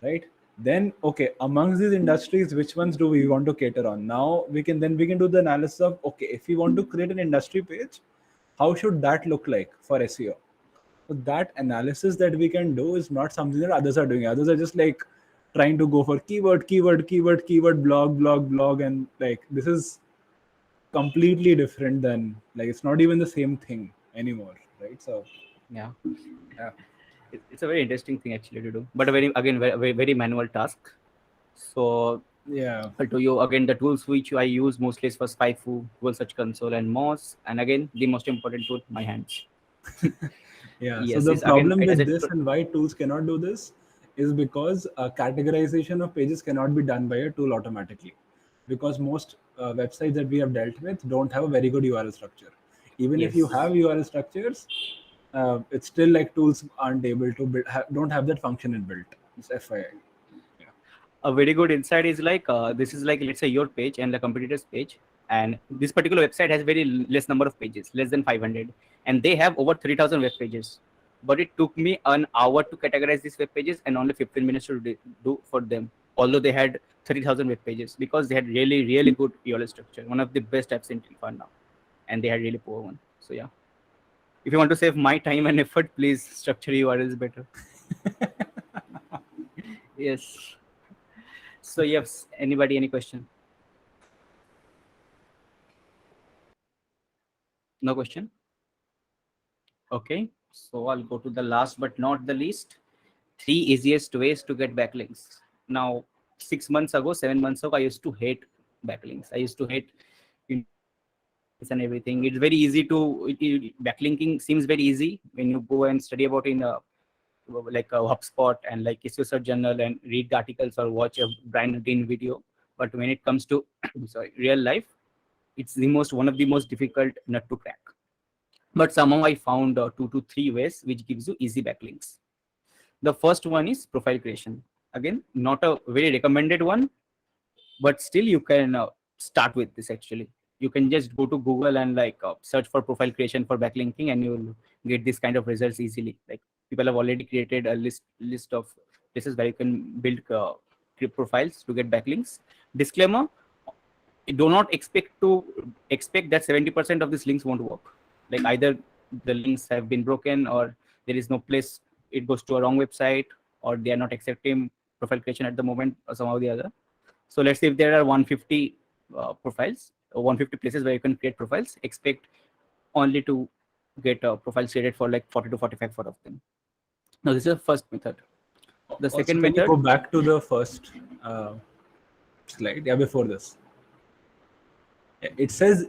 right? Then okay, amongst these industries, which ones do we want to cater on? Now we can do the analysis of, okay, if we want to create an industry page, how should that look like for SEO? So that analysis that we can do is not something that others are doing. Others are just like trying to go for keyword, blog, and like this is completely different than, like, it's not even the same thing anymore, right? So Yeah. yeah. It's a very interesting thing actually to do, but a very manual task. So Yeah. to you again, the tools which I use mostly is for Σᴘᴏᴜᴜᴜ, Google Search Console, and Moz. And again, the most important tool, my hands. Yeah. So Yes, the it's again problem it has with a this and why tools cannot do this is because categorization of pages cannot be done by a tool automatically. Because most websites that we have dealt with don't have a very good URL structure. Even if you yes. have URL structures, it's still like tools aren't able to build, don't have that function inbuilt. It's FYI. A very good insight is like this is like, let's say, your page and the competitor's page, and this particular website has very less number of pages, less than 500, and they have over 3,000 web pages. But it took me an hour to categorize these web pages and only 15 minutes to do for them, although they had 30,000 web pages, because they had really good URL structure, one of the best I've seen till far now, and they had really poor one. So yeah, if you want to save my time and effort, please structure URLs better. Yes. So yes, anybody, any question? No question? Okay, so I'll go to the last but not the least. 3 easiest ways to get backlinks. Now, 6 months ago, 7 months ago, I used to hate backlinks. I used to hate and everything. It's very easy to, backlinking seems very easy when you go and study about in like a HubSpot and like SEO Search Journal and read the articles or watch a Brian Dean video. But when it comes to sorry, real life, it's one of the most difficult nut to crack. But somehow I found 2 to 3 ways which gives you easy backlinks. The first one is profile creation. Again, not a very recommended one, but still you can start with this. Actually, you can just go to Google and like search for profile creation for backlinking, and you'll get this kind of results easily. Like, people have already created a list of places where you can build profiles to get backlinks. Disclaimer: do not expect that 70% of these links won't work. Like, either the links have been broken, or there is no place, it goes to a wrong website, or they are not accepting profile creation at the moment, or somehow or the other. So let's say if there are 150 profiles, or 150 places where you can create profiles, expect only to get profiles created for like 40 to 45 for of them. Now, this is the first method. The Also, second can you method, go back to the first slide? Yeah, before this. It says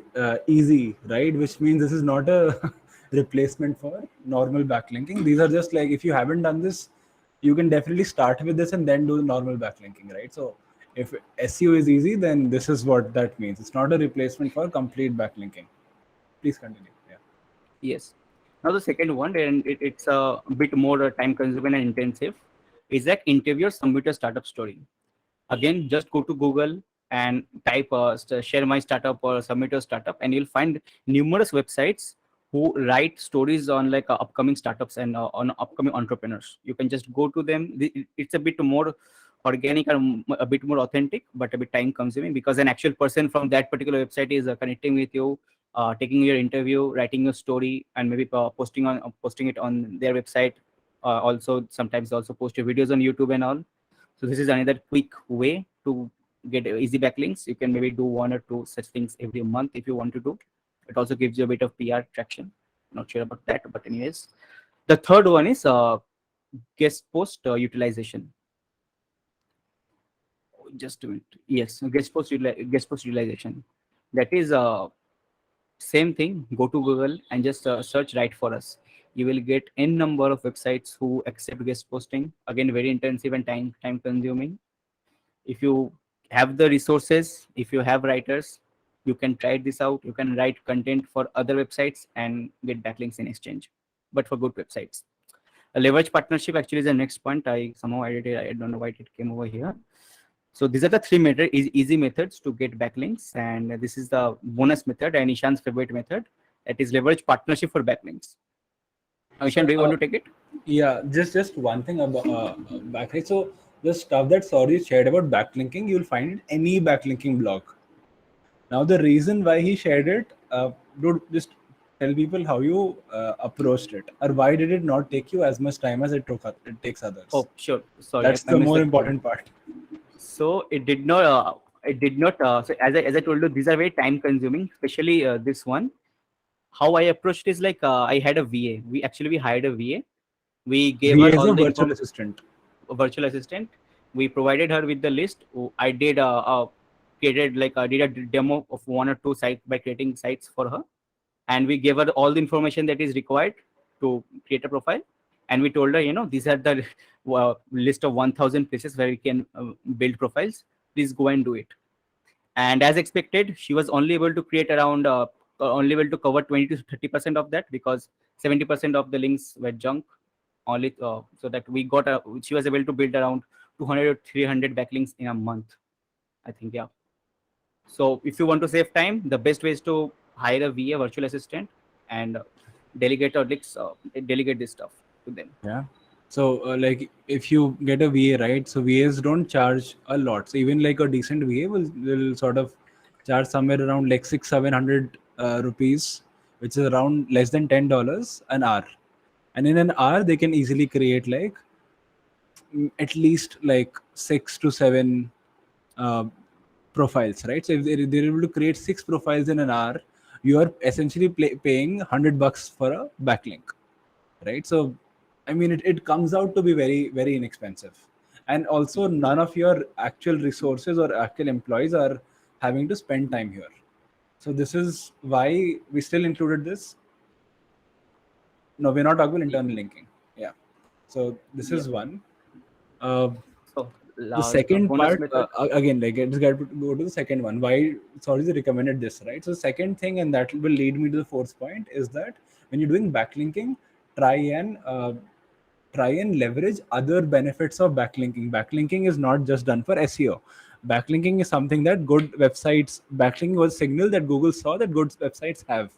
easy, right? Which means this is not a replacement for normal backlinking. These are just like, if you haven't done this, you can definitely start with this and then do the normal backlinking, right? So if SEO is easy, then this is what that means. It's not a replacement for complete backlinking. Please continue. Yeah. yes. Now the second one, and it's a bit more time consuming and intensive, is that interview submit a startup story. Again, just go to Google and type share my startup or submit a startup, and you'll find numerous websites who write stories on like upcoming startups and on upcoming entrepreneurs. You can just go to them. It's a bit more organic and a bit more authentic, but a bit time consuming, because an actual person from that particular website is connecting with you, taking your interview, writing your story, and maybe posting it on their website. Also, sometimes also post your videos on YouTube and all. So this is another quick way to get easy backlinks. You can maybe do 1 or 2 such things every month if you want to do. It also gives you a bit of PR traction. Not sure about that, but anyways. The third one is guest post utilization. Just a minute. Yes, guest post utilization. That is same thing. Go to Google and just search Write for Us. You will get n number of websites who accept guest posting. Again, very intensive and time consuming. If you have the resources, if you have writers, you can try this out. You can write content for other websites and get backlinks in exchange, but for good websites. A leverage partnership actually is the next point. I somehow added it. I don't know why it came over here. So these are the three easy methods to get backlinks, and this is the bonus method and Ishan's favorite method, that is leverage partnership for backlinks. Ishan, do you want to take it? Yeah, just one thing about backlinks. So the stuff that Sourajit shared about backlinking, you'll find in any backlinking blog. Now the reason why he shared it, dude, just tell people how you approached it, or why did it not take you as much time as it takes others. Oh, sure. Sorry, That's I the missed more that important point. part. So it did not. So as I told you, these are very time consuming, especially this one. How I approached is like I had a VA. We hired a VA. We gave VA her is all a the virtual assistant. virtual assistant. We provided her with the list. I did created like I did a demo of 1 or 2 sites by creating sites for her, and we gave her all the information that is required to create a profile. And we told her, these are the list of 1,000 places where we can build profiles. Please go and do it. And as expected, she was only able to create around only able to cover 20 to 30% of that, because 70% of the links were junk. Only so that we got she was able to build around 200 or 300 backlinks in a month, I think. Yeah. So if you want to save time, the best way is to hire a VA, virtual assistant, and delegate this stuff to them. Yeah. So like if you get a VA, right? So VAs don't charge a lot. So even like a decent VA will sort of charge somewhere around like 600-700 rupees, which is around less than $10 an hour. And in an hour, they can easily create like at least like 6 to 7 uh, profiles, right? So if they're able to create 6 profiles in an hour, you are essentially paying $100 for a backlink, right? So I mean, it comes out to be very, very inexpensive. And also none of your actual resources or actual employees are having to spend time here. So this is why we still included this. No, we're not talking about internal linking. Yeah. So this is one. So The second bonus part, method. again, like let's go to the second one. Why Sourajit recommended this, right? So second thing, and that will lead me to the fourth point, is that when you're doing backlinking, try and leverage other benefits of backlinking. Backlinking is not just done for SEO. Backlinking is something that good websites, backlinking was a signal that Google saw that good websites have.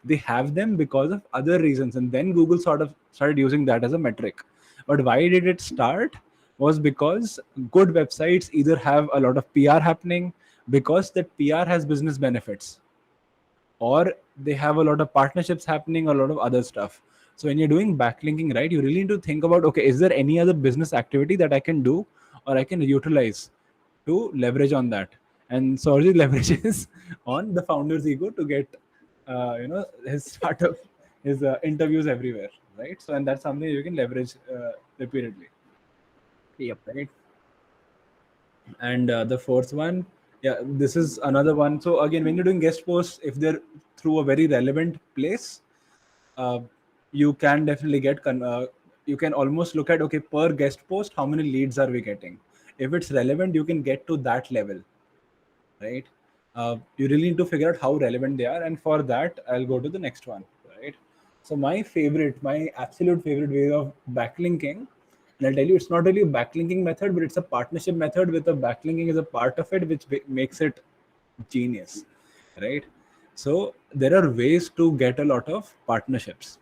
They have them because of other reasons, and then Google sort of started using that as a metric. But why did it start? Was because good websites either have a lot of PR happening, because that PR has business benefits, or they have a lot of partnerships happening, a lot of other stuff. So when you're doing backlinking, right, you really need to think about, okay, is there any other business activity that I can do or I can utilize to leverage on that? And Sourajit leverages on the founder's ego to get his startup, his interviews everywhere, right? So and that's something you can leverage repeatedly. Yep. Right. And the fourth one, yeah, this is another one. So again, when you're doing guest posts, if they're through a very relevant place, you can definitely get you can almost look at, okay, per guest post, how many leads are we getting? If it's relevant, you can get to that level, right? You really need to figure out how relevant they are, and for that I'll go to the next one, right? So my absolute favorite way of backlinking, and I'll tell you, it's not really a backlinking method, but it's a partnership method with a backlinking as a part of it, which makes it genius, right? So there are ways to get a lot of partnerships.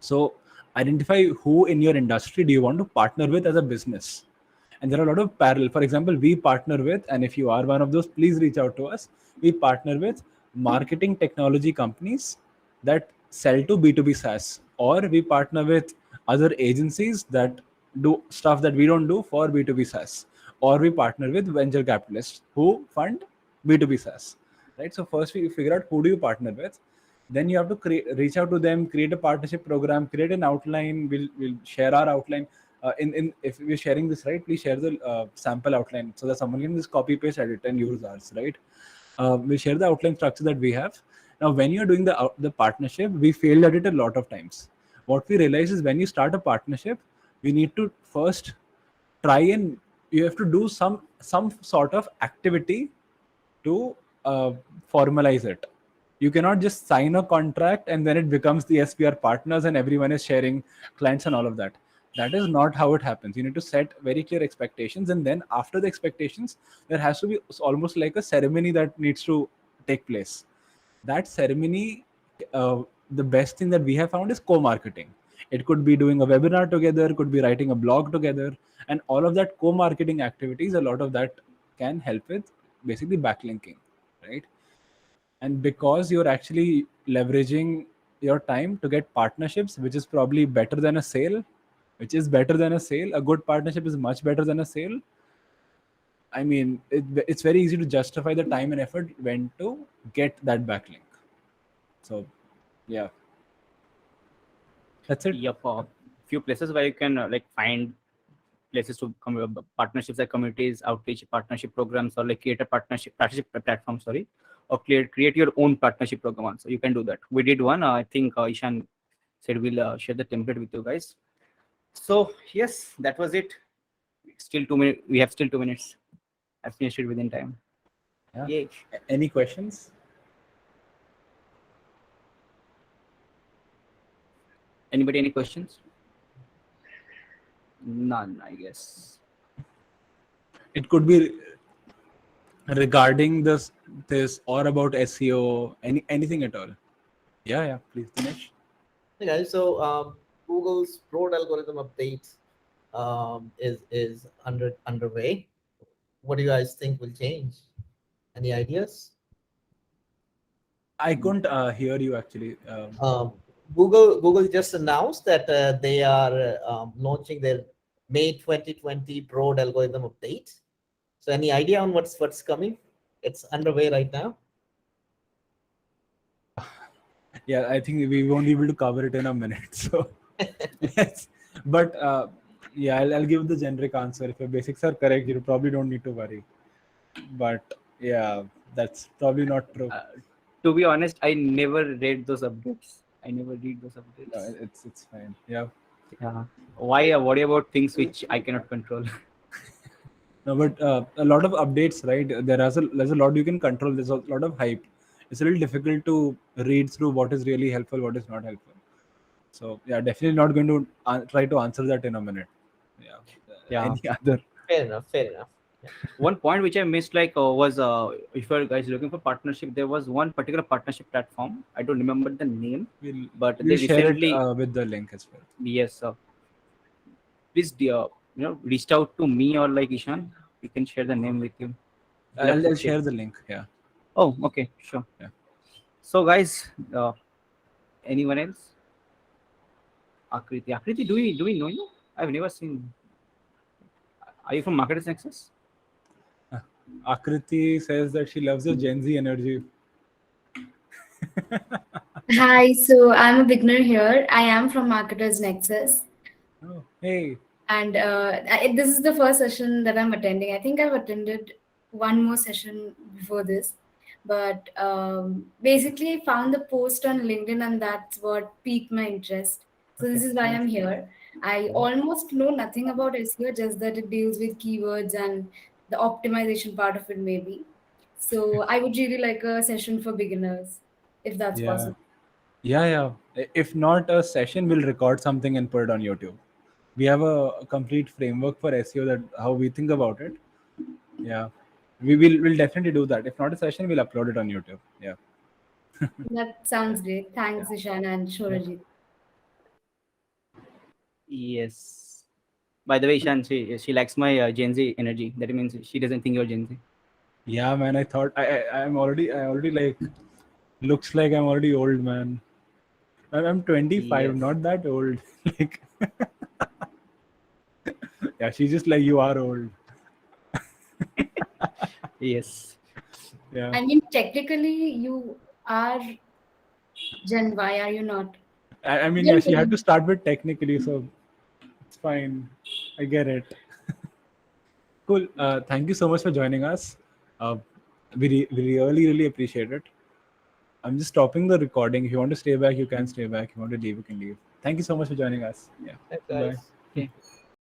So identify who in your industry do you want to partner with as a business. And there are a lot of parallel. For example, we partner with, and if you are one of those, please reach out to us. We partner with marketing technology companies that sell to B2B SaaS, or we partner with other agencies that do stuff that we don't do for B2B SaaS, or we partner with venture capitalists who fund B2B SaaS, right? So first we figure out who do you partner with. Then you have to reach out to them, create a partnership program, create an outline. We'll share our outline. If we're sharing this, right, please share the sample outline so that someone can just copy paste, edit, and use ours, right? we'll share the outline structure that we have. Now, when you're doing the partnership, we failed at it a lot of times. What we realize is when you start a partnership, we need to first try and you have to do some sort of activity to formalize it. You cannot just sign a contract and then it becomes the SPR partners and everyone is sharing clients and all of that. That is not how it happens. You need to set very clear expectations, and then after the expectations, there has to be almost like a ceremony that needs to take place. That ceremony, the best thing that we have found is co-marketing. It could be doing a webinar together, could be writing a blog together, and all of that co-marketing activities, a lot of that can help with basically backlinking, right? And because you're actually leveraging your time to get partnerships, which is probably better than a sale, a good partnership is much better than a sale. I mean, it's very easy to justify the time and effort when to get that backlink. So, yeah, that's it. Yep. Few places where you can like find places to come partnerships like communities, outreach, partnership programs, or like create a partnership platform. Sorry, or create your own partnership program. So you can do that. We did one. I think Ishan said we'll share the template with you guys. So yes, that was it. Still 2 minutes. We have still 2 minutes. I finished it within time. Yeah. Yay. Any questions? Anybody, any questions? None, I guess. It could be regarding this or about SEO, anything at all. Yeah, please, Dinesh. Hey guys, so Google's broad algorithm update is underway. What do you guys think will change? Any ideas? I couldn't hear you actually. Google just announced that they are launching their May 2020 broad algorithm update. So any idea on what's coming? It's underway right now. Yeah, I think we won't be able to cover it in a minute. So yes, but yeah, I'll give the generic answer. If your basics are correct, you probably don't need to worry. But yeah, that's probably not true. To be honest, I never read those updates. I never read those updates. No, it's fine. Yeah. Yeah. Why worry about things which I cannot control? No, but a lot of updates, right? There's a lot you can control. There's a lot of hype. It's a little difficult to read through what is really helpful, what is not helpful. So yeah, definitely not going to try to answer that in a minute. Yeah. Yeah. Any other? Fair enough. Yeah. One point which I missed was if you guys looking for partnership, there was one particular partnership platform. I don't remember the name, but We'll they share recently it with the link as well. Yes, please reached out to me or like Ishan. We can share the name with you. I'll share the link. Yeah. Oh, okay, sure. Yeah. So guys, anyone else? Akriti, do we know you? I've never seen. Are you from Marketers Nexus? Akriti says that she loves the Gen Z energy. Hi, so I'm a beginner here. I am from Marketers Nexus. Oh, hey. And this is the first session that I'm attending. I think I've attended one more session before this. But basically, I found the post on LinkedIn and that's what piqued my interest. So this is why I'm here. I almost know nothing about SEO, just that it deals with keywords and the optimization part of it maybe. So I would really like a session for beginners, if that's possible. Yeah. If not a session, we'll record something and put it on YouTube. We have a complete framework for SEO, that how we think about it. Yeah. We'll definitely do that. If not a session, we'll upload it on YouTube. Yeah. That sounds great. Thanks, Ishan and Sourajit. Yes. By the way, Ishan, she likes my Gen Z energy. That means she doesn't think you're Gen Z. Yeah, man. I thought I already like looks like I'm already old, man. I'm 25, Yes. not that old. Like, yeah, she's just like, you are old. Yes. Yeah. I mean, technically, you are Gen Y, are you not? I mean, yeah, she had to start with technically, so it's fine. I get it. Cool. Thank you so much for joining us. we really appreciate it. I'm just stopping the recording. If you want to stay back, you can stay back. If you want to leave, you can leave. Thank you so much for joining us. Yeah. Thanks, Bye. guys. Okay.